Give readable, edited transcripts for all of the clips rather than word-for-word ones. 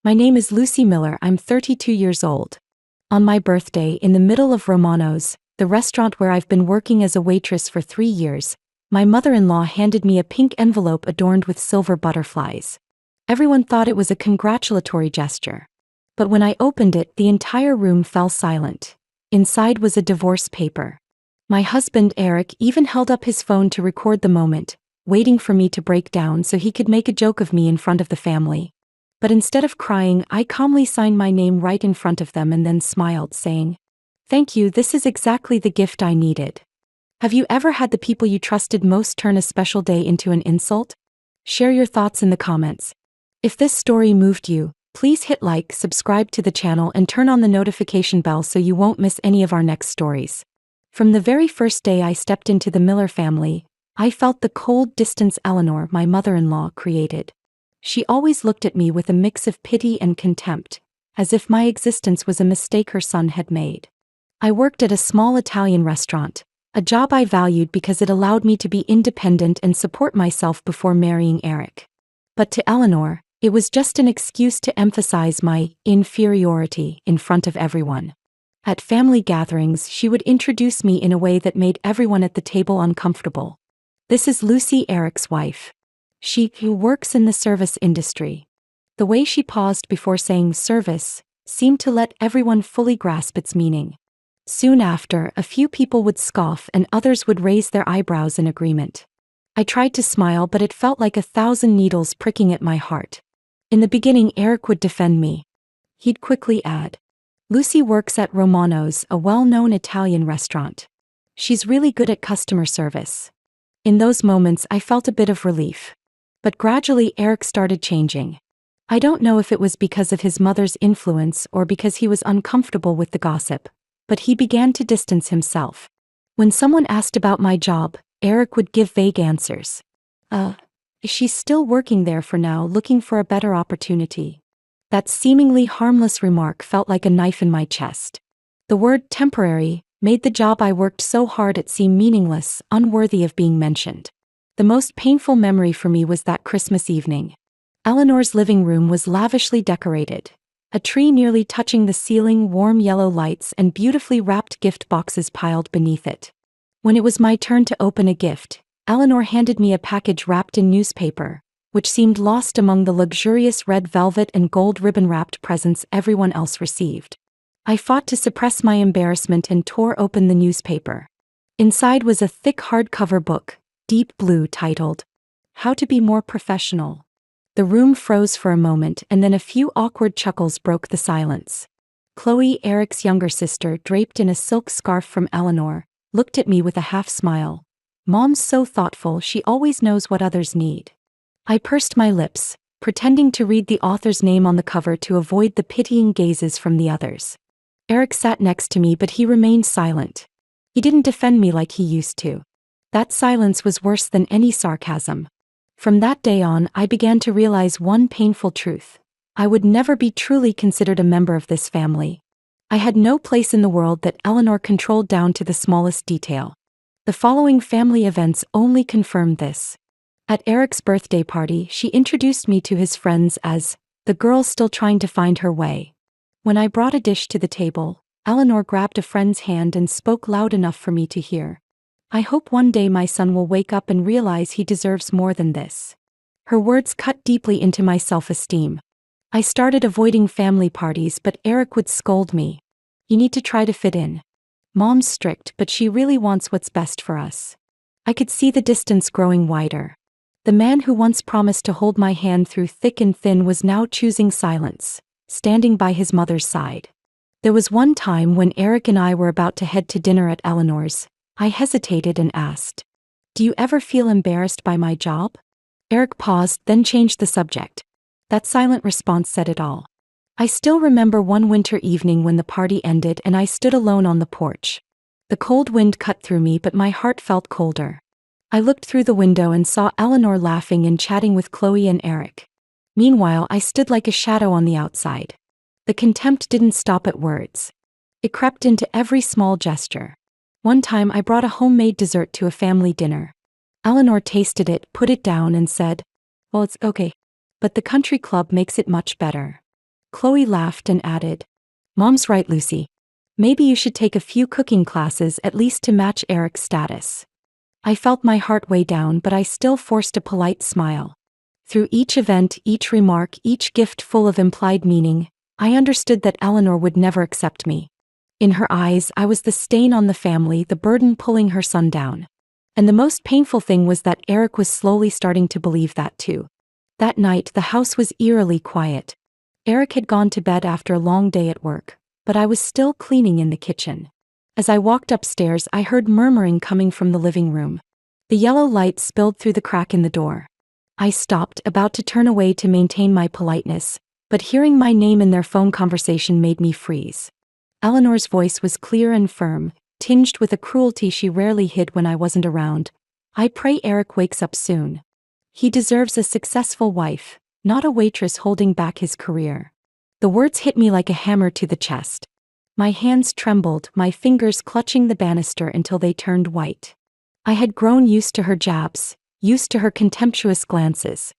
My name is Lucy Miller. I'm 32 years old. On my birthday, in the middle of Romano's, the restaurant where I've been working as a waitress for 3 years, my mother-in-law handed me a pink envelope adorned with silver butterflies. Everyone thought it was a congratulatory gesture. But when I opened it, the entire room fell silent. Inside was a divorce paper. My husband, Eric, even held up his phone to record the moment, waiting for me to break down so he could make a joke of me in front of the family. But instead of crying, I calmly signed my name right in front of them and then smiled, saying, "Thank you, this is exactly the gift I needed." Have you ever had the people you trusted most turn a special day into an insult? Share your thoughts in the comments. If this story moved you, please hit like, subscribe to the channel and turn on the notification bell so you won't miss any of our next stories. From the very first day I stepped into the Miller family, I felt the cold distance Eleanor, my mother-in-law, created. She always looked at me with a mix of pity and contempt, as if my existence was a mistake her son had made. I worked at a small Italian restaurant, a job I valued because it allowed me to be independent and support myself before marrying Eric. But to Eleanor, it was just an excuse to emphasize my inferiority in front of everyone. At family gatherings, she would introduce me in a way that made everyone at the table uncomfortable. "This is Lucy, Eric's wife. She who works in the service industry." The way she paused before saying service seemed to let everyone fully grasp its meaning. Soon after, a few people would scoff and others would raise their eyebrows in agreement. I tried to smile, but it felt like 1,000 needles pricking at my heart. In the beginning, Eric would defend me. He'd quickly add, "Lucy works at Romano's, a well-known Italian restaurant. She's really good at customer service." In those moments, I felt a bit of relief. But gradually, Eric started changing. I don't know if it was because of his mother's influence or because he was uncomfortable with the gossip, but he began to distance himself. When someone asked about my job, Eric would give vague answers. She's still working there for now, looking for a better opportunity." That seemingly harmless remark felt like a knife in my chest. The word temporary made the job I worked so hard at seem meaningless, unworthy of being mentioned. The most painful memory for me was that Christmas evening. Eleanor's living room was lavishly decorated. A tree nearly touching the ceiling, warm yellow lights, and beautifully wrapped gift boxes piled beneath it. When it was my turn to open a gift, Eleanor handed me a package wrapped in newspaper, which seemed lost among the luxurious red velvet and gold ribbon-wrapped presents everyone else received. I fought to suppress my embarrassment and tore open the newspaper. Inside was a thick hardcover book, deep blue, titled, "How to Be More Professional." The room froze for a moment and then a few awkward chuckles broke the silence. Chloe, Eric's younger sister, draped in a silk scarf from Eleanor, looked at me with a half smile. "Mom's so thoughtful, she always knows what others need." I pursed my lips, pretending to read the author's name on the cover to avoid the pitying gazes from the others. Eric sat next to me, but he remained silent. He didn't defend me like he used to. That silence was worse than any sarcasm. From that day on, I began to realize one painful truth. I would never be truly considered a member of this family. I had no place in the world that Eleanor controlled down to the smallest detail. The following family events only confirmed this. At Eric's birthday party, she introduced me to his friends as the girl still trying to find her way. When I brought a dish to the table, Eleanor grabbed a friend's hand and spoke loud enough for me to hear. "I hope one day my son will wake up and realize he deserves more than this." Her words cut deeply into my self-esteem. I started avoiding family parties, but Eric would scold me. "You need to try to fit in. Mom's strict, but she really wants what's best for us." I could see the distance growing wider. The man who once promised to hold my hand through thick and thin was now choosing silence, standing by his mother's side. There was one time when Eric and I were about to head to dinner at Eleanor's. I hesitated and asked, "Do you ever feel embarrassed by my job?" Eric paused, then changed the subject. That silent response said it all. I still remember one winter evening when the party ended and I stood alone on the porch. The cold wind cut through me, but my heart felt colder. I looked through the window and saw Eleanor laughing and chatting with Chloe and Eric. Meanwhile, I stood like a shadow on the outside. The contempt didn't stop at words. It crept into every small gesture. One time I brought a homemade dessert to a family dinner. Eleanor tasted it, put it down and said, "Well, it's okay. But the country club makes it much better." Chloe laughed and added, "Mom's right, Lucy. Maybe you should take a few cooking classes at least to match Eric's status." I felt my heart weigh down, but I still forced a polite smile. Through each event, each remark, each gift full of implied meaning, I understood that Eleanor would never accept me. In her eyes, I was the stain on the family, the burden pulling her son down. And the most painful thing was that Eric was slowly starting to believe that too. That night, the house was eerily quiet. Eric had gone to bed after a long day at work, but I was still cleaning in the kitchen. As I walked upstairs, I heard murmuring coming from the living room. The yellow light spilled through the crack in the door. I stopped, about to turn away to maintain my politeness, but hearing my name in their phone conversation made me freeze. Eleanor's voice was clear and firm, tinged with a cruelty she rarely hid when I wasn't around. "I pray Eric wakes up soon. He deserves a successful wife, not a waitress holding back his career." The words hit me like a hammer to the chest. My hands trembled, my fingers clutching the banister until they turned white. I had grown used to her jabs, used to her contemptuous glances.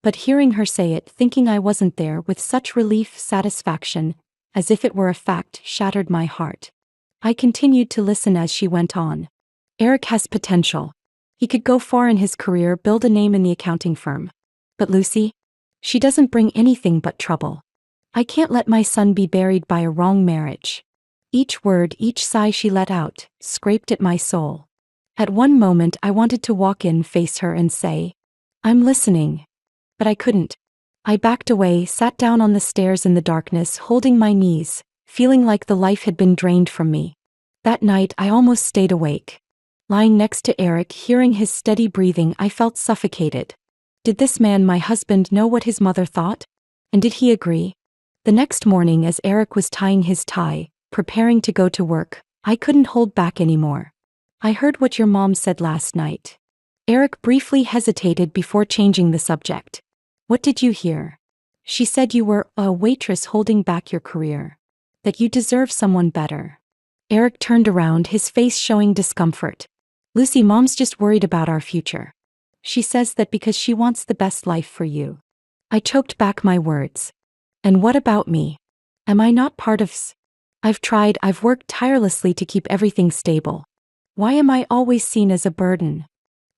But hearing her say it, thinking I wasn't there, with such relief, satisfaction, as if it were a fact, shattered my heart. I continued to listen as she went on. "Eric has potential. He could go far in his career, build a name in the accounting firm. But Lucy? She doesn't bring anything but trouble. I can't let my son be buried by a wrong marriage." Each word, each sigh she let out, scraped at my soul. At one moment I wanted to walk in, face her and say, "I'm listening." But I couldn't. I backed away, sat down on the stairs in the darkness, holding my knees, feeling like the life had been drained from me. That night I almost stayed awake. Lying next to Eric, hearing his steady breathing, I felt suffocated. Did this man, my husband, know what his mother thought? And did he agree? The next morning, as Eric was tying his tie, preparing to go to work, I couldn't hold back anymore. "I heard what your mom said last night." Eric briefly hesitated before changing the subject. "What did you hear?" "She said you were a waitress holding back your career. That you deserve someone better." Eric turned around, his face showing discomfort. "Lucy, Mom's just worried about our future. She says that because she wants the best life for you." I choked back my words. "And what about me? Am I not part of I've tried, I've worked tirelessly to keep everything stable. Why am I always seen as a burden?"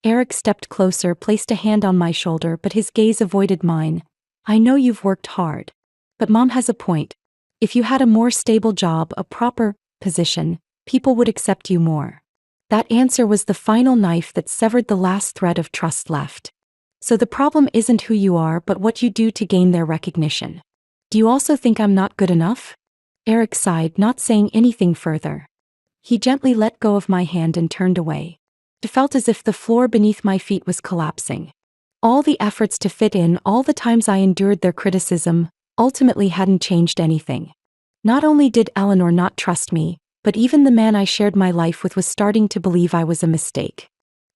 Eric stepped closer, placed a hand on my shoulder, but his gaze avoided mine. "I know you've worked hard. But Mom has a point. If you had a more stable job, a proper position, people would accept you more." That answer was the final knife that severed the last thread of trust left. "So the problem isn't who you are, but what you do to gain their recognition. Do you also think I'm not good enough?" Eric sighed, not saying anything further. He gently let go of my hand and turned away. It felt as if the floor beneath my feet was collapsing. All the efforts to fit in, all the times I endured their criticism, ultimately hadn't changed anything. Not only did Eleanor not trust me, but even the man I shared my life with was starting to believe I was a mistake.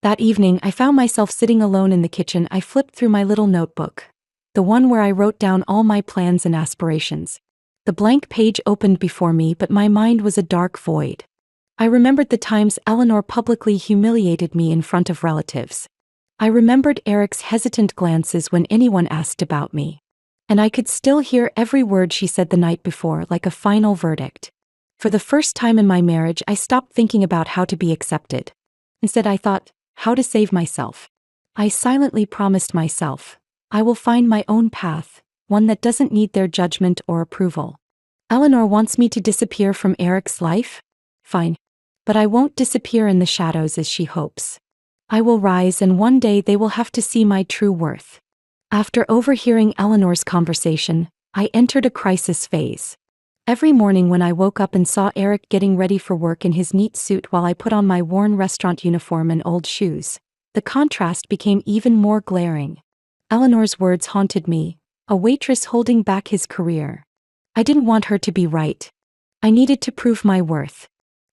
That evening, I found myself sitting alone in the kitchen. I flipped through my little notebook, the one where I wrote down all my plans and aspirations. The blank page opened before me, but my mind was a dark void. I remembered the times Eleanor publicly humiliated me in front of relatives. I remembered Eric's hesitant glances when anyone asked about me. And I could still hear every word she said the night before, like a final verdict. For the first time in my marriage, I stopped thinking about how to be accepted. Instead, I thought, how to save myself. I silently promised myself, I will find my own path, one that doesn't need their judgment or approval. Eleanor wants me to disappear from Eric's life? Fine. But I won't disappear in the shadows as she hopes. I will rise, and one day they will have to see my true worth. After overhearing Eleanor's conversation, I entered a crisis phase. Every morning when I woke up and saw Eric getting ready for work in his neat suit while I put on my worn restaurant uniform and old shoes, the contrast became even more glaring. Eleanor's words haunted me, a waitress holding back his career. I didn't want her to be right. I needed to prove my worth.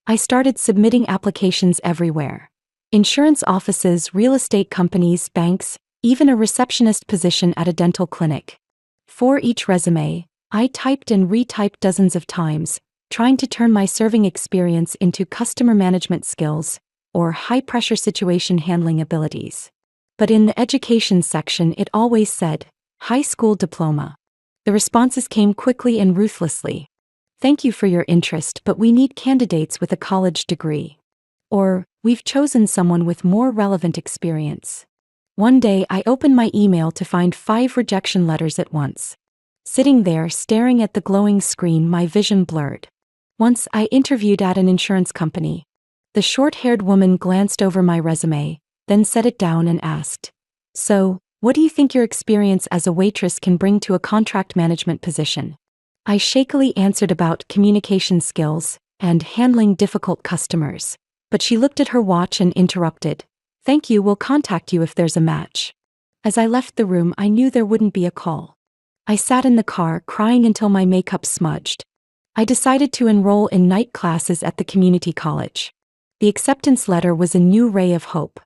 I started submitting applications everywhere. Insurance offices, real estate companies, banks, even a receptionist position at a dental clinic. For each resume, I typed and retyped dozens of times, trying to turn my serving experience into customer management skills or high-pressure situation handling abilities. But in the education section, it always said, high school diploma. The responses came quickly and ruthlessly. Thank you for your interest, but we need candidates with a college degree. Or, we've chosen someone with more relevant experience. One day I opened my email to find 5 rejection letters at once. Sitting there staring at the glowing screen, my vision blurred. Once I interviewed at an insurance company. The short-haired woman glanced over my resume, then set it down and asked, "So, what do you think your experience as a waitress can bring to a contract management position?" I shakily answered about communication skills and handling difficult customers. But she looked at her watch and interrupted, "Thank you, we'll contact you if there's a match." As I left the room, I knew there wouldn't be a call. I sat in the car crying until my makeup smudged. I decided to enroll in night classes at the community college. The acceptance letter was a new ray of hope.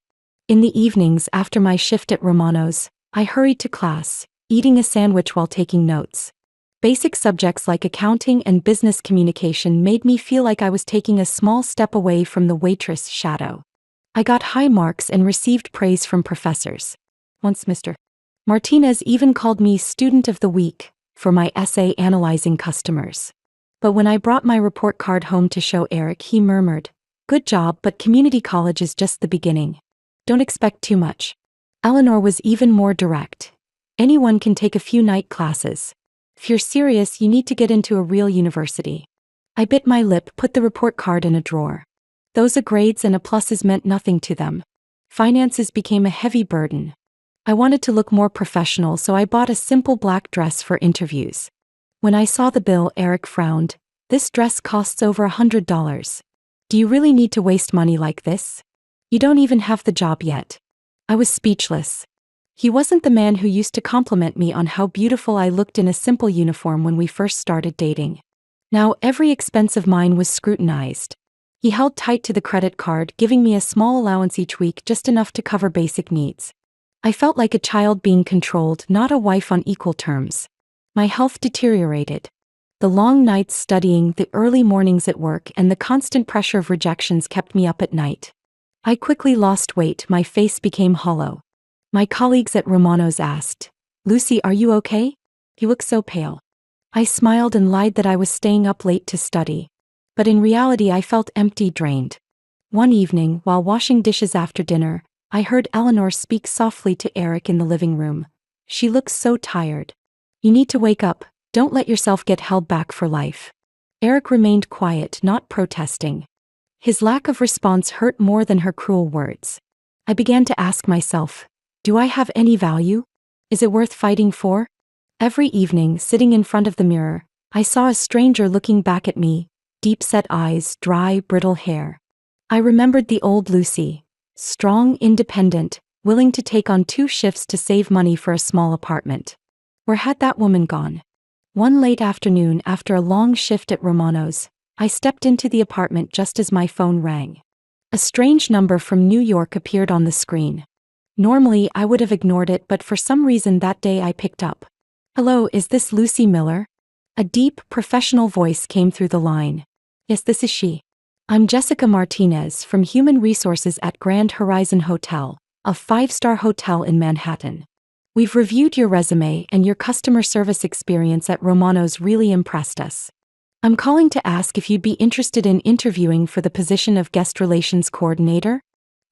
In the evenings after my shift at Romano's, I hurried to class, eating a sandwich while taking notes. Basic subjects like accounting and business communication made me feel like I was taking a small step away from the waitress shadow. I got high marks and received praise from professors. Once Mr. Martinez even called me Student of the Week for my essay analyzing customers. But when I brought my report card home to show Eric, he murmured, "Good job, but community college is just the beginning. Don't expect too much." Eleanor was even more direct. "Anyone can take a few night classes. If you're serious, you need to get into a real university." I bit my lip, put the report card in a drawer. Those grades and pluses meant nothing to them. Finances became a heavy burden. I wanted to look more professional, so I bought a simple black dress for interviews. When I saw the bill, Eric frowned. "This dress costs over $100. Do you really need to waste money like this? You don't even have the job yet." I was speechless. He wasn't the man who used to compliment me on how beautiful I looked in a simple uniform when we first started dating. Now every expense of mine was scrutinized. He held tight to the credit card, giving me a small allowance each week, just enough to cover basic needs. I felt like a child being controlled, not a wife on equal terms. My health deteriorated. The long nights studying, the early mornings at work, and the constant pressure of rejections kept me up at night. I quickly lost weight, my face became hollow. My colleagues at Romano's asked, "Lucy, are you okay? You look so pale." I smiled and lied that I was staying up late to study. But in reality, I felt empty, drained. One evening, while washing dishes after dinner, I heard Eleanor speak softly to Eric in the living room. "She looks so tired. You need to wake up. Don't let yourself get held back for life." Eric remained quiet, not protesting. His lack of response hurt more than her cruel words. I began to ask myself, do I have any value? Is it worth fighting for? Every evening, sitting in front of the mirror, I saw a stranger looking back at me, deep-set eyes, dry, brittle hair. I remembered the old Lucy, strong, independent, willing to take on 2 shifts to save money for a small apartment. Where had that woman gone? One late afternoon, after a long shift at Romano's, I stepped into the apartment just as my phone rang. A strange number from New York appeared on the screen. Normally, I would have ignored it, but for some reason that day I picked up. "Hello, is this Lucy Miller?" A deep, professional voice came through the line. "Yes, this is she. I'm Jessica Martinez from Human Resources at Grand Horizon Hotel, a 5-star hotel in Manhattan. We've reviewed your resume and your customer service experience at Romano's really impressed us. I'm calling to ask if you'd be interested in interviewing for the position of guest relations coordinator."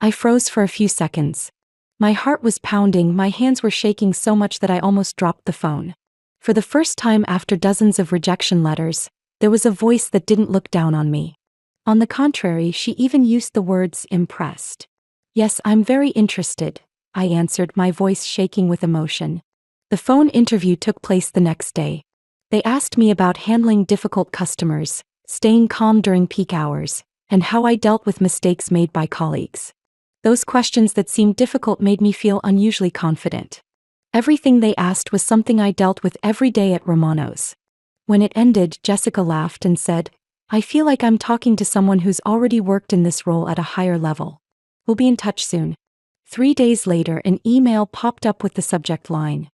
I froze for a few seconds. My heart was pounding, my hands were shaking so much that I almost dropped the phone. For the first time after dozens of rejection letters, there was a voice that didn't look down on me. On the contrary, she even used the words impressed. "Yes, I'm very interested," I answered, my voice shaking with emotion. The phone interview took place the next day. They asked me about handling difficult customers, staying calm during peak hours, and how I dealt with mistakes made by colleagues. Those questions that seemed difficult made me feel unusually confident. Everything they asked was something I dealt with every day at Romano's. When it ended, Jessica laughed and said, "I feel like I'm talking to someone who's already worked in this role at a higher level. We'll be in touch soon." 3 days later, an email popped up with the subject line,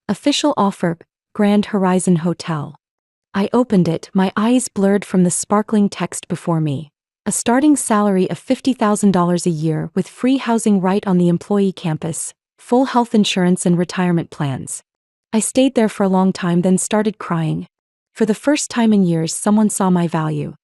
"Official offer, Grand Horizon Hotel." I opened it, my eyes blurred from the sparkling text before me. A starting salary of $50,000 a year with free housing right on the employee campus, full health insurance and retirement plans. I stayed there for a long time, then started crying. For the first time in years, someone saw my value.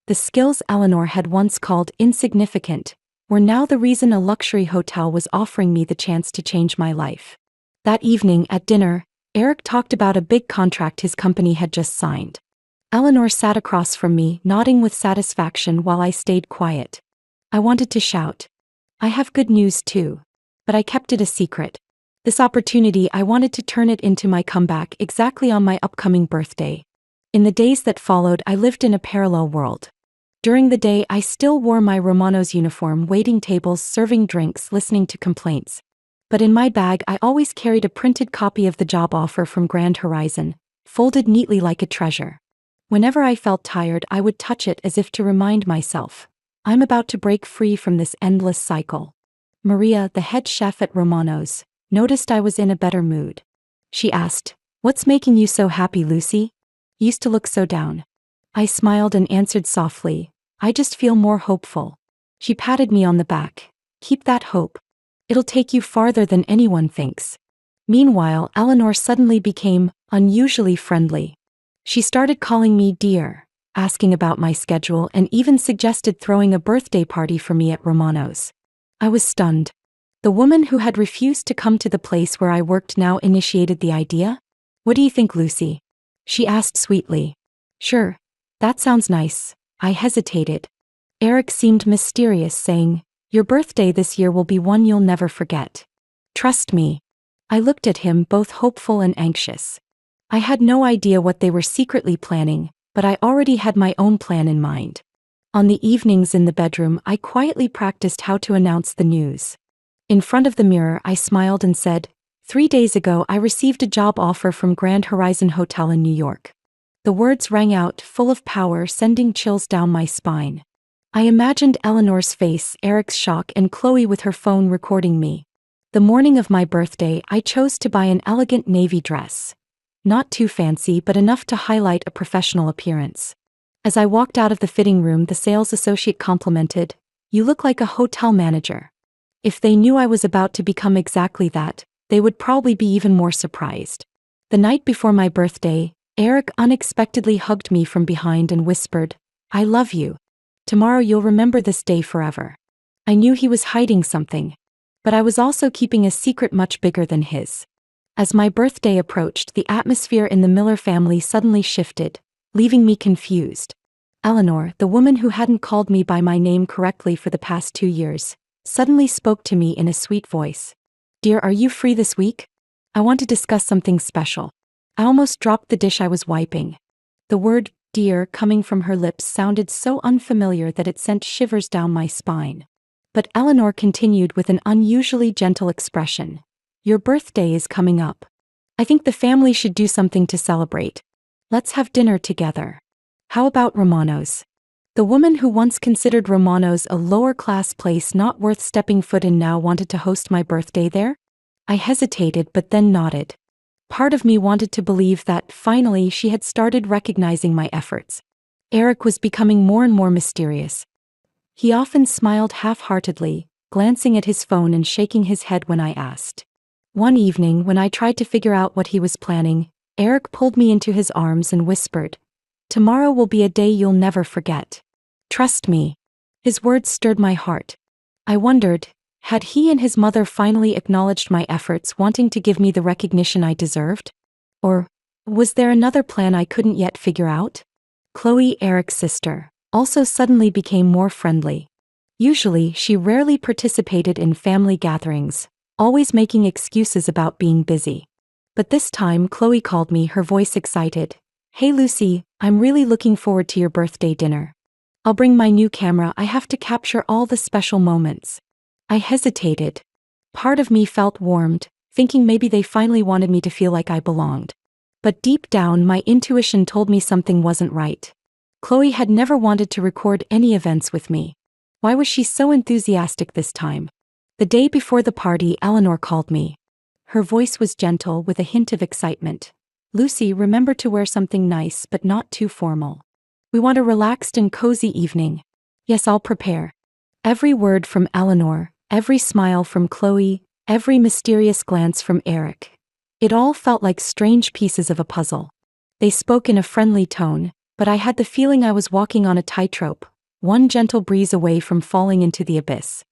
The skills Eleanor had once called insignificant were now the reason a luxury hotel was offering me the chance to change my life. That evening at dinner, Eric talked about a big contract his company had just signed. Eleanor sat across from me, nodding with satisfaction while I stayed quiet. I wanted to shout, "I have good news too." But I kept it a secret. This opportunity, I wanted to turn it into my comeback exactly on my upcoming birthday. In the days that followed, I lived in a parallel world. During the day, I still wore my Romano's uniform, waiting tables, serving drinks, listening to complaints. But in my bag, I always carried a printed copy of the job offer from Grand Horizon, folded neatly like a treasure. Whenever I felt tired, I would touch it as if to remind myself, I'm about to break free from this endless cycle. Maria, the head chef at Romano's, noticed I was in a better mood. She asked, "What's making you so happy, Lucy? You used to look so down." I smiled and answered softly, "I just feel more hopeful." She patted me on the back. "Keep that hope. It'll take you farther than anyone thinks." Meanwhile, Eleanor suddenly became unusually friendly. She started calling me dear, asking about my schedule, and even suggested throwing a birthday party for me at Romano's. I was stunned. The woman who had refused to come to the place where I worked now initiated the idea. "What do you think, Lucy?" she asked sweetly. "Sure. That sounds nice." I hesitated. Eric seemed mysterious, saying, "Your birthday this year will be one you'll never forget. Trust me." I looked at him, both hopeful and anxious. I had no idea what they were secretly planning, but I already had my own plan in mind. On the evenings in the bedroom, I quietly practiced how to announce the news. In front of the mirror, I smiled and said, 3 days ago I received a job offer from Grand Horizon Hotel in New York." The words rang out, full of power, sending chills down my spine. I imagined Eleanor's face, Eric's shock, and Chloe with her phone recording me. The morning of my birthday, I chose to buy an elegant navy dress. Not too fancy, but enough to highlight a professional appearance. As I walked out of the fitting room, the sales associate complimented, "You look like a hotel manager." If they knew I was about to become exactly that, they would probably be even more surprised. The night before my birthday, Eric unexpectedly hugged me from behind and whispered, "I love you. Tomorrow you'll remember this day forever." I knew he was hiding something, but I was also keeping a secret much bigger than his. As my birthday approached, the atmosphere in the Miller family suddenly shifted, leaving me confused. Eleanor, the woman who hadn't called me by my name correctly for the past 2 years, suddenly spoke to me in a sweet voice. "Dear, are you free this week? I want to discuss something special." I almost dropped the dish I was wiping. The word dear coming from her lips sounded so unfamiliar that it sent shivers down my spine. But Eleanor continued with an unusually gentle expression. "Your birthday is coming up. I think the family should do something to celebrate. Let's have dinner together. How about Romano's?" The woman who once considered Romano's a lower-class place not worth stepping foot in now wanted to host my birthday there? I hesitated but then nodded. Part of me wanted to believe that, finally, she had started recognizing my efforts. Eric was becoming more and more mysterious. He often smiled half-heartedly, glancing at his phone and shaking his head when I asked. One evening, when I tried to figure out what he was planning, Eric pulled me into his arms and whispered, "Tomorrow will be a day you'll never forget. Trust me." His words stirred my heart. I wondered, had he and his mother finally acknowledged my efforts, wanting to give me the recognition I deserved? Or was there another plan I couldn't yet figure out? Chloe, Eric's sister, also suddenly became more friendly. Usually, she rarely participated in family gatherings, always making excuses about being busy. But this time, Chloe called me, her voice excited. "Hey Lucy, I'm really looking forward to your birthday dinner. I'll bring my new camera. I have to capture all the special moments." I hesitated. Part of me felt warmed, thinking maybe they finally wanted me to feel like I belonged. But deep down, my intuition told me something wasn't right. Chloe had never wanted to record any events with me. Why was she so enthusiastic this time? The day before the party, Eleanor called me. Her voice was gentle with a hint of excitement. "Lucy, remember to wear something nice but not too formal. We want a relaxed and cozy evening." "Yes, I'll prepare." Every word from Eleanor, every smile from Chloe, every mysterious glance from Eric. It all felt like strange pieces of a puzzle. They spoke in a friendly tone, but I had the feeling I was walking on a tightrope, one gentle breeze away from falling into the abyss.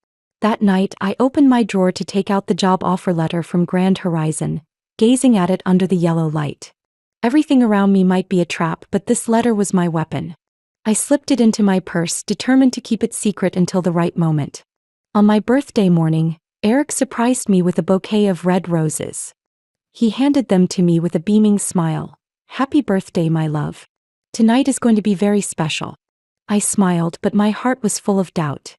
That night, I opened my drawer to take out the job offer letter from Grand Horizon, gazing at it under the yellow light. Everything around me might be a trap, but this letter was my weapon. I slipped it into my purse, determined to keep it secret until the right moment. On my birthday morning, Eric surprised me with a bouquet of red roses. He handed them to me with a beaming smile. "Happy birthday, my love. Tonight is going to be very special." I smiled, but my heart was full of doubt.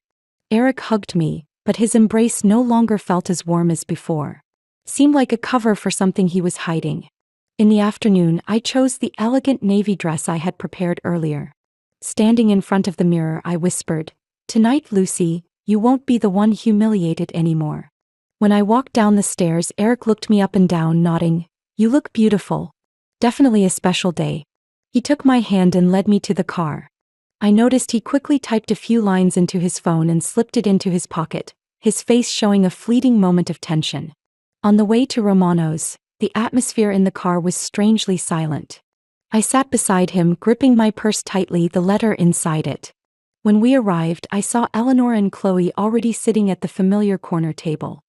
Eric hugged me, but his embrace no longer felt as warm as before. Seemed like a cover for something he was hiding. In the afternoon, I chose the elegant navy dress I had prepared earlier. Standing in front of the mirror, I whispered, "Tonight, Lucy, you won't be the one humiliated anymore." When I walked down the stairs, Eric looked me up and down, nodding. "You look beautiful. Definitely a special day." He took my hand and led me to the car. I noticed he quickly typed a few lines into his phone and slipped it into his pocket, his face showing a fleeting moment of tension. On the way to Romano's, the atmosphere in the car was strangely silent. I sat beside him, gripping my purse tightly, the letter inside it. When we arrived, I saw Eleanor and Chloe already sitting at the familiar corner table.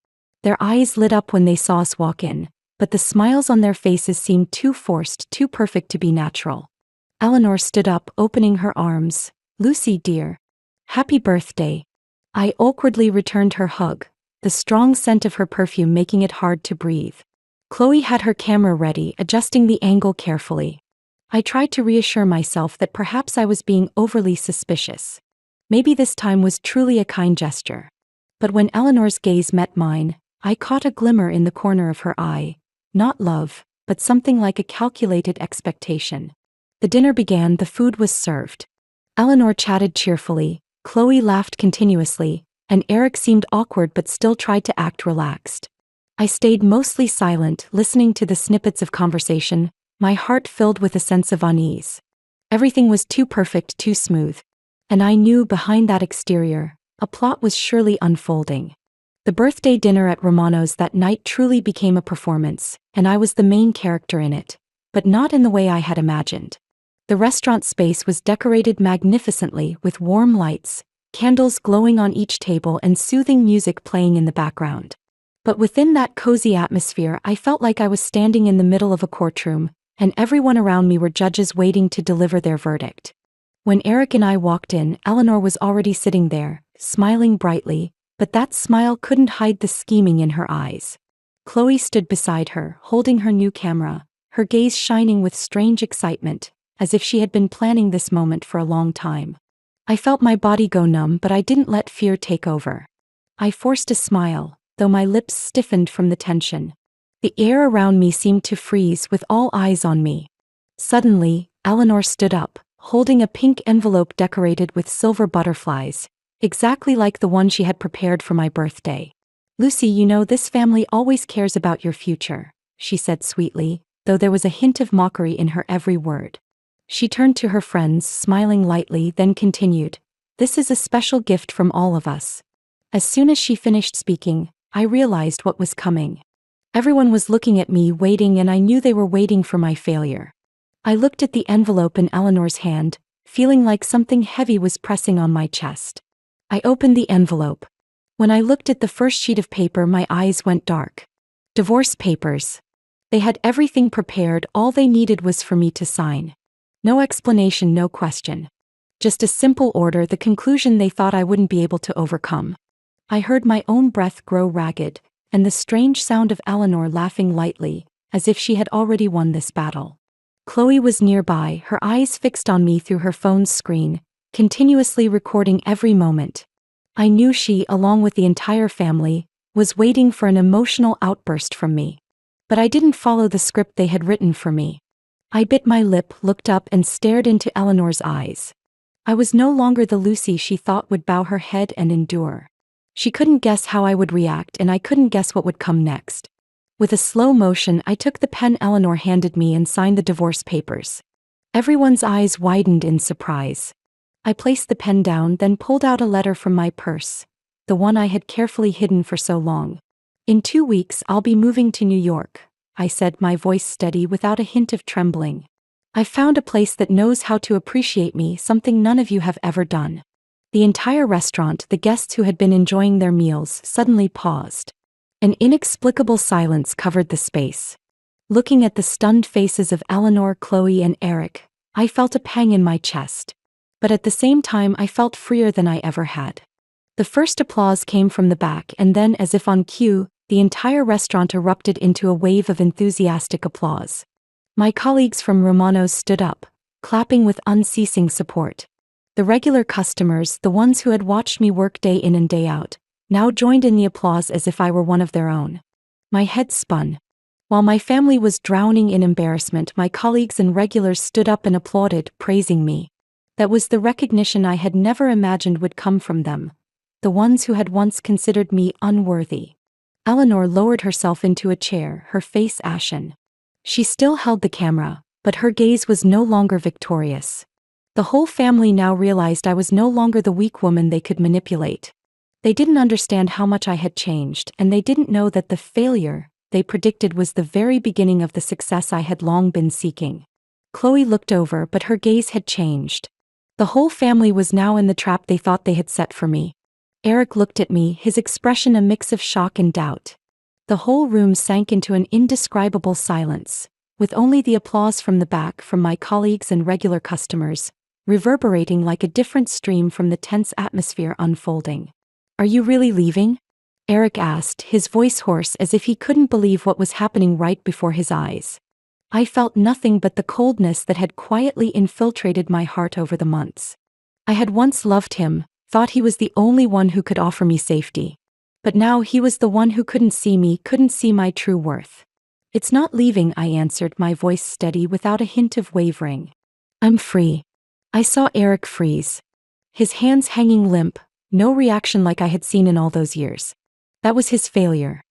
Their eyes lit up when they saw us walk in, but the smiles on their faces seemed too forced, too perfect to be natural. Eleanor stood up, opening her arms. "Lucy, dear. Happy birthday." I awkwardly returned her hug, the strong scent of her perfume making it hard to breathe. Chloe had her camera ready, adjusting the angle carefully. I tried to reassure myself that perhaps I was being overly suspicious. Maybe this time was truly a kind gesture. But when Eleanor's gaze met mine, I caught a glimmer in the corner of her eye. Not love, but something like a calculated expectation. The dinner began, the food was served. Eleanor chatted cheerfully, Chloe laughed continuously, and Eric seemed awkward but still tried to act relaxed. I stayed mostly silent, listening to the snippets of conversation, my heart filled with a sense of unease. Everything was too perfect, too smooth. And I knew behind that exterior, a plot was surely unfolding. The birthday dinner at Romano's that night truly became a performance, and I was the main character in it, but not in the way I had imagined. The restaurant space was decorated magnificently with warm lights, candles glowing on each table and soothing music playing in the background. But within that cozy atmosphere, I felt like I was standing in the middle of a courtroom, and everyone around me were judges waiting to deliver their verdict. When Eric and I walked in, Eleanor was already sitting there, smiling brightly, but that smile couldn't hide the scheming in her eyes. Chloe stood beside her, holding her new camera, her gaze shining with strange excitement, as if she had been planning this moment for a long time. I felt my body go numb, but I didn't let fear take over. I forced a smile, though my lips stiffened from the tension. The air around me seemed to freeze, with all eyes on me. Suddenly, Eleanor stood up, holding a pink envelope decorated with silver butterflies, exactly like the one she had prepared for my birthday. "Lucy, you know this family always cares about your future," she said sweetly, though there was a hint of mockery in her every word. She turned to her friends, smiling lightly, then continued, "This is a special gift from all of us." As soon as she finished speaking, I realized what was coming. Everyone was looking at me, waiting, and I knew they were waiting for my failure. I looked at the envelope in Eleanor's hand, feeling like something heavy was pressing on my chest. I opened the envelope. When I looked at the first sheet of paper, my eyes went dark. Divorce papers. They had everything prepared, all they needed was for me to sign. No explanation, no question. Just a simple order, the conclusion they thought I wouldn't be able to overcome. I heard my own breath grow ragged, and the strange sound of Eleanor laughing lightly, as if she had already won this battle. Chloe was nearby, her eyes fixed on me through her phone's screen, continuously recording every moment. I knew she, along with the entire family, was waiting for an emotional outburst from me. But I didn't follow the script they had written for me. I bit my lip, looked up, and stared into Eleanor's eyes. I was no longer the Lucy she thought would bow her head and endure. She couldn't guess how I would react, and I couldn't guess what would come next. With a slow motion, I took the pen Eleanor handed me and signed the divorce papers. Everyone's eyes widened in surprise. I placed the pen down, then pulled out a letter from my purse, the one I had carefully hidden for so long. "In 2 weeks, I'll be moving to New York. I said, my voice steady without a hint of trembling. "I've found a place that knows how to appreciate me, something none of you have ever done." The entire restaurant, the guests who had been enjoying their meals, suddenly paused. An inexplicable silence covered the space. Looking at the stunned faces of Eleanor, Chloe, and Eric, I felt a pang in my chest. But at the same time, I felt freer than I ever had. The first applause came from the back, and then, as if on cue, the entire restaurant erupted into a wave of enthusiastic applause. My colleagues from Romano's stood up, clapping with unceasing support. The regular customers, the ones who had watched me work day in and day out, now joined in the applause as if I were one of their own. My head spun. While my family was drowning in embarrassment, my colleagues and regulars stood up and applauded, praising me. That was the recognition I had never imagined would come from them, the ones who had once considered me unworthy. Eleanor lowered herself into a chair, her face ashen. She still held the camera, but her gaze was no longer victorious. The whole family now realized I was no longer the weak woman they could manipulate. They didn't understand how much I had changed, and they didn't know that the failure they predicted was the very beginning of the success I had long been seeking. Chloe looked over, but her gaze had changed. The whole family was now in the trap they thought they had set for me. Eric looked at me, his expression a mix of shock and doubt. The whole room sank into an indescribable silence, with only the applause from the back from my colleagues and regular customers, reverberating like a different stream from the tense atmosphere unfolding. "Are you really leaving?" Eric asked, his voice hoarse as if he couldn't believe what was happening right before his eyes. I felt nothing but the coldness that had quietly infiltrated my heart over the months. I had once loved him, thought he was the only one who could offer me safety. But now he was the one who couldn't see me, couldn't see my true worth. "It's not leaving," I answered, my voice steady without a hint of wavering. "I'm free." I saw Eric freeze. His hands hanging limp, no reaction like I had seen in all those years. That was his failure.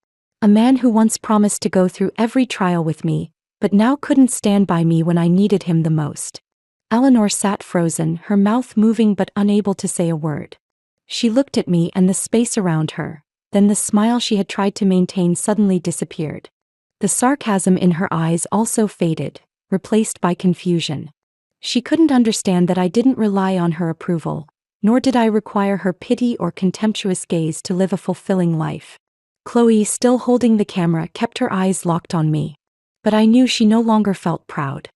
A man who once promised to go through every trial with me, but now couldn't stand by me when I needed him the most. Eleanor sat frozen, her mouth moving but unable to say a word. She looked at me and the space around her, then the smile she had tried to maintain suddenly disappeared. The sarcasm in her eyes also faded, replaced by confusion. She couldn't understand that I didn't rely on her approval, nor did I require her pity or contemptuous gaze to live a fulfilling life. Chloe, still holding the camera, kept her eyes locked on me. But I knew she no longer felt proud.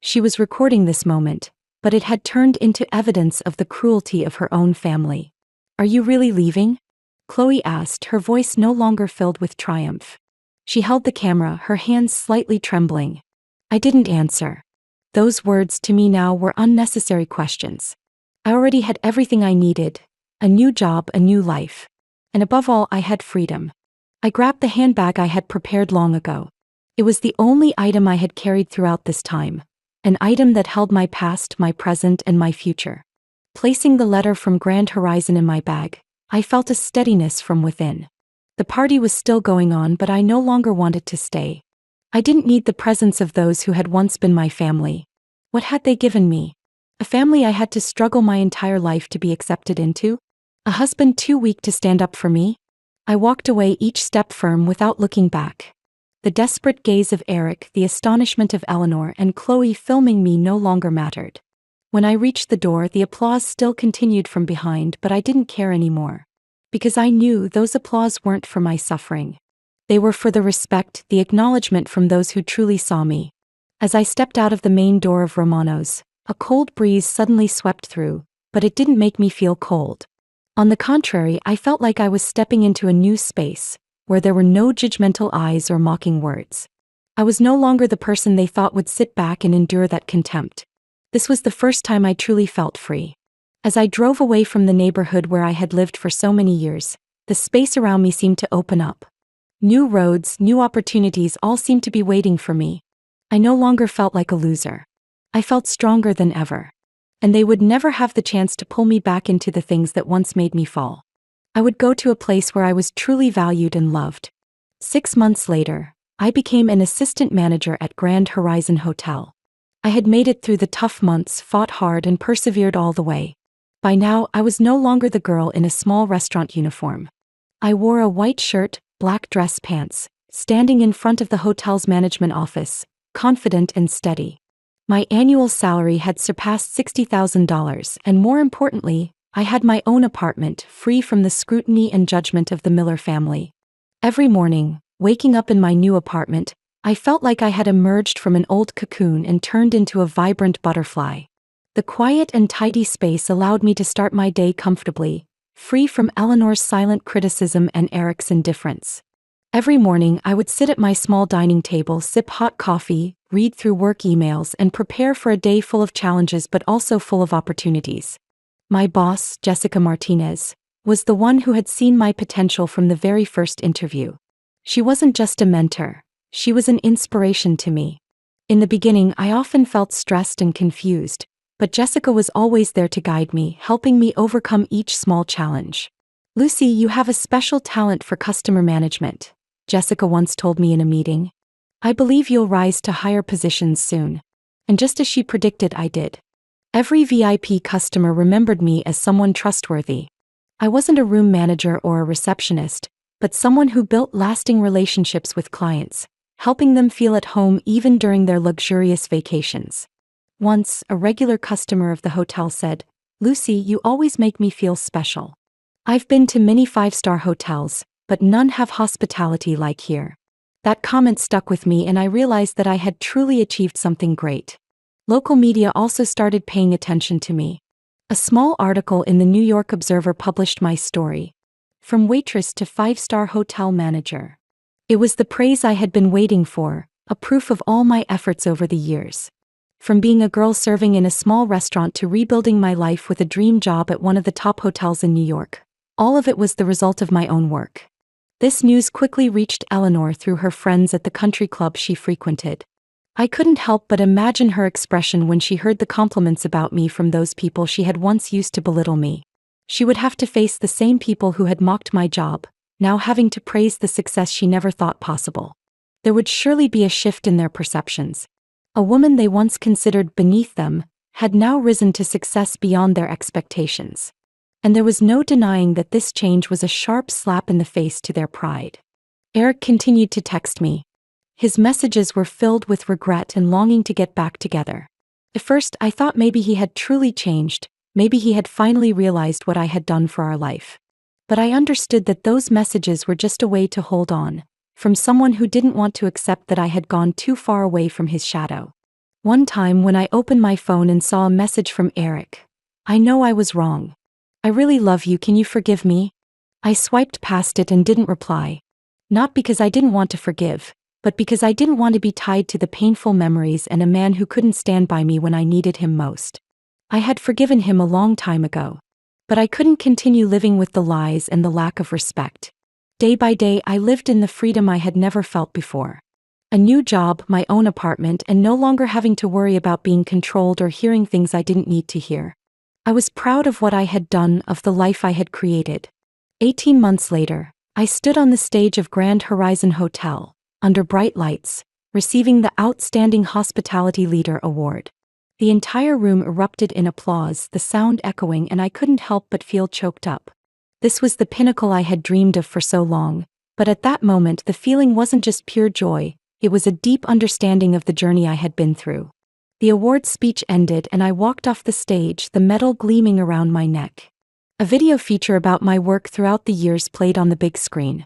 She was recording this moment, but it had turned into evidence of the cruelty of her own family. "Are you really leaving?" Chloe asked, her voice no longer filled with triumph. She held the camera, her hands slightly trembling. I didn't answer. Those words to me now were unnecessary questions. I already had everything I needed: a new job, a new life. And above all, I had freedom. I grabbed the handbag I had prepared long ago. It was the only item I had carried throughout this time, an item that held my past, my present, and my future. Placing the letter from Grand Horizon in my bag, I felt a steadiness from within. The party was still going on, but I no longer wanted to stay. I didn't need the presence of those who had once been my family. What had they given me? A family I had to struggle my entire life to be accepted into? A husband too weak to stand up for me? I walked away, each step firm, without looking back. The desperate gaze of Eric, the astonishment of Eleanor, and Chloe filming me no longer mattered. When I reached the door, the applause still continued from behind, but I didn't care anymore. Because I knew those applause weren't for my suffering. They were for the respect, the acknowledgement from those who truly saw me. As I stepped out of the main door of Romano's, a cold breeze suddenly swept through, but it didn't make me feel cold. On the contrary, I felt like I was stepping into a new space, where there were no judgmental eyes or mocking words. I was no longer the person they thought would sit back and endure that contempt. This was the first time I truly felt free. As I drove away from the neighborhood where I had lived for so many years, the space around me seemed to open up. New roads, new opportunities all seemed to be waiting for me. I no longer felt like a loser. I felt stronger than ever. And they would never have the chance to pull me back into the things that once made me fall. I would go to a place where I was truly valued and loved. 6 months later, I became an assistant manager at Grand Horizon Hotel. I had made it through the tough months, fought hard, and persevered all the way. By now, I was no longer the girl in a small restaurant uniform. I wore a white shirt, black dress pants, standing in front of the hotel's management office, confident and steady. My annual salary had surpassed $60,000, and more importantly, I had my own apartment, free from the scrutiny and judgment of the Miller family. Every morning, waking up in my new apartment, I felt like I had emerged from an old cocoon and turned into a vibrant butterfly. The quiet and tidy space allowed me to start my day comfortably, free from Eleanor's silent criticism and Eric's indifference. Every morning, I would sit at my small dining table, sip hot coffee, read through work emails, and prepare for a day full of challenges but also full of opportunities. My boss, Jessica Martinez, was the one who had seen my potential from the very first interview. She wasn't just a mentor, she was an inspiration to me. In the beginning, I often felt stressed and confused, but Jessica was always there to guide me, helping me overcome each small challenge. "Lucy, you have a special talent for customer management," Jessica once told me in a meeting. "I believe you'll rise to higher positions soon." And just as she predicted, I did. Every VIP customer remembered me as someone trustworthy. I wasn't a room manager or a receptionist, but someone who built lasting relationships with clients, helping them feel at home even during their luxurious vacations. Once, a regular customer of the hotel said, "Lucy, you always make me feel special. I've been to many five-star hotels, but none have hospitality like here." That comment stuck with me, and I realized that I had truly achieved something great. Local media also started paying attention to me. A small article in the New York Observer published my story. From waitress to five-star hotel manager. It was the praise I had been waiting for, a proof of all my efforts over the years. From being a girl serving in a small restaurant to rebuilding my life with a dream job at one of the top hotels in New York, all of it was the result of my own work. This news quickly reached Eleanor through her friends at the country club she frequented. I couldn't help but imagine her expression when she heard the compliments about me from those people she had once used to belittle me. She would have to face the same people who had mocked my job, now having to praise the success she never thought possible. There would surely be a shift in their perceptions. A woman they once considered beneath them had now risen to success beyond their expectations. And there was no denying that this change was a sharp slap in the face to their pride. Eric continued to text me. His messages were filled with regret and longing to get back together. At first, I thought maybe he had truly changed, maybe he had finally realized what I had done for our life. But I understood that those messages were just a way to hold on, from someone who didn't want to accept that I had gone too far away from his shadow. One time when I opened my phone and saw a message from Eric, "I know I was wrong. I really love you, can you forgive me?" I swiped past it and didn't reply. Not because I didn't want to forgive, but because I didn't want to be tied to the painful memories and a man who couldn't stand by me when I needed him most. I had forgiven him a long time ago. But I couldn't continue living with the lies and the lack of respect. Day by day, I lived in the freedom I had never felt before. A new job, my own apartment, and no longer having to worry about being controlled or hearing things I didn't need to hear. I was proud of what I had done, of the life I had created. 18 months later, I stood on the stage of Grand Horizon Hotel, under bright lights, receiving the Outstanding Hospitality Leader Award. The entire room erupted in applause, the sound echoing, and I couldn't help but feel choked up. This was the pinnacle I had dreamed of for so long, but at that moment the feeling wasn't just pure joy, it was a deep understanding of the journey I had been through. The award speech ended and I walked off the stage, the medal gleaming around my neck. A video feature about my work throughout the years played on the big screen.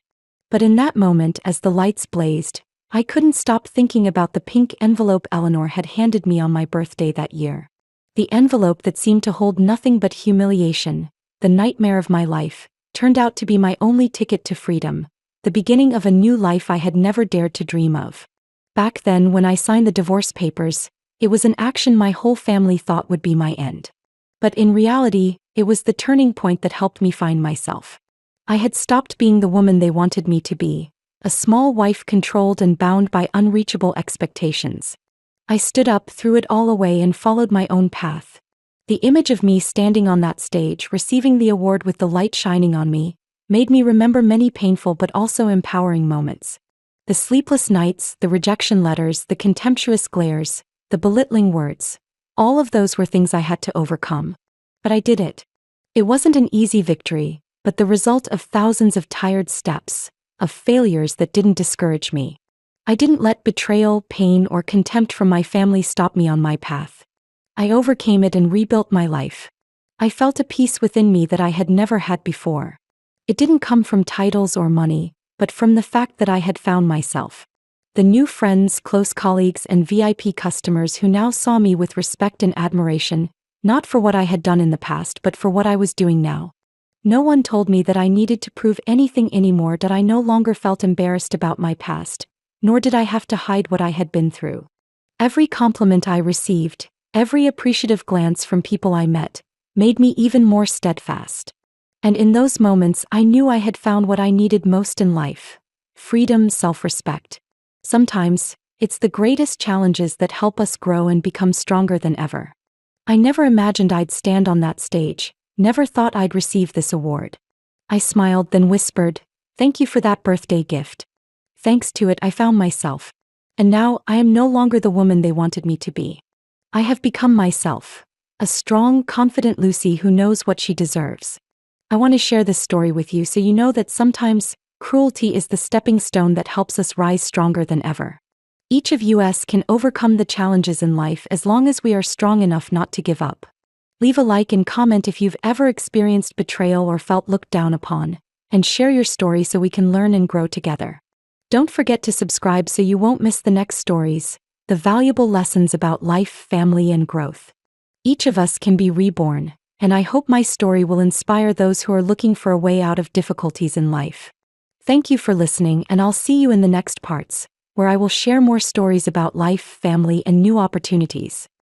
But in that moment, as the lights blazed, I couldn't stop thinking about the pink envelope Eleanor had handed me on my birthday that year. The envelope that seemed to hold nothing but humiliation, the nightmare of my life, turned out to be my only ticket to freedom, the beginning of a new life I had never dared to dream of. Back then, when I signed the divorce papers, it was an action my whole family thought would be my end. But in reality, it was the turning point that helped me find myself. I had stopped being the woman they wanted me to be, a small wife controlled and bound by unreachable expectations. I stood up, threw it all away, and followed my own path. The image of me standing on that stage, receiving the award with the light shining on me, made me remember many painful but also empowering moments. The sleepless nights, the rejection letters, the contemptuous glares, the belittling words, all of those were things I had to overcome. But I did it. It wasn't an easy victory, but the result of thousands of tired steps, of failures that didn't discourage me. I didn't let betrayal, pain, or contempt from my family stop me on my path. I overcame it and rebuilt my life. I felt a peace within me that I had never had before. It didn't come from titles or money, but from the fact that I had found myself. The new friends, close colleagues, and VIP customers who now saw me with respect and admiration, not for what I had done in the past but for what I was doing now. No one told me that I needed to prove anything anymore, that I no longer felt embarrassed about my past, nor did I have to hide what I had been through. Every compliment I received, every appreciative glance from people I met, made me even more steadfast. And in those moments I knew I had found what I needed most in life: freedom, self-respect. Sometimes, it's the greatest challenges that help us grow and become stronger than ever. I never imagined I'd stand on that stage, never thought I'd receive this award. I smiled, then whispered, "Thank you for that birthday gift. Thanks to it I found myself. And now I am no longer the woman they wanted me to be. I have become myself, a strong, confident Lucy who knows what she deserves." I want to share this story with you so you know that sometimes cruelty is the stepping stone that helps us rise stronger than ever. Each of us can overcome the challenges in life as long as we are strong enough not to give up. Leave a like and comment if you've ever experienced betrayal or felt looked down upon, and share your story so we can learn and grow together. Don't forget to subscribe so you won't miss the next stories, the valuable lessons about life, family, and growth. Each of us can be reborn, and I hope my story will inspire those who are looking for a way out of difficulties in life. Thank you for listening, and I'll see you in the next parts, where I will share more stories about life, family, and new opportunities.